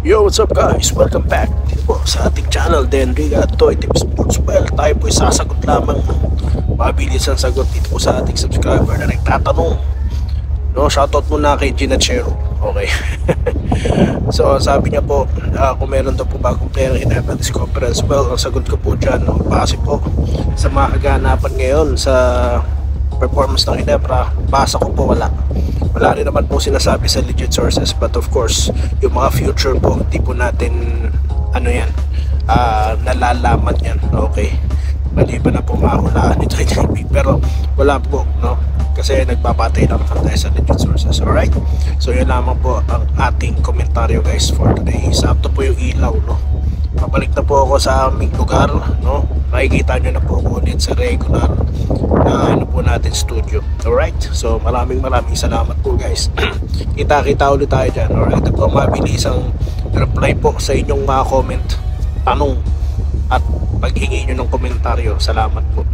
Yo, what's up guys? Welcome back dito po sa ating channel, Den Riga Toy Team Sports. Well, tayo po sasagot lamang ng mabilis ang sagot dito po sa ating subscriber na nagtatanong. No, shoutout muna kay Ginachero. Okay. So, sabi niya po, kung meron daw po bagong player in this conference. Well, ang sagot ko po dyan, no, base po sa mga kaganapan ngayon sa performance ng Ginebra, basa ko po wala rin naman po sinasabi sa legit sources, but of course yung mga future po hindi po natin nalalaman yan. Okay, maliban na po mahulaan ito pero wala po, no, kasi nagpapatay naman tayo sa legit sources. Alright, so yun lamang po ang ating komentaryo guys for today. Sakto po yung ilaw, no, pabalik na po ako sa aming lugar, no, makikita nyo na po ako ulit sa regular na po natin studio. Alright, so maraming salamat po guys. Kita ulit tayo dyan. Alright, ito po mabilisang reply po sa inyong mga comment, tanong at paghingi nyo ng komentaryo. Salamat po.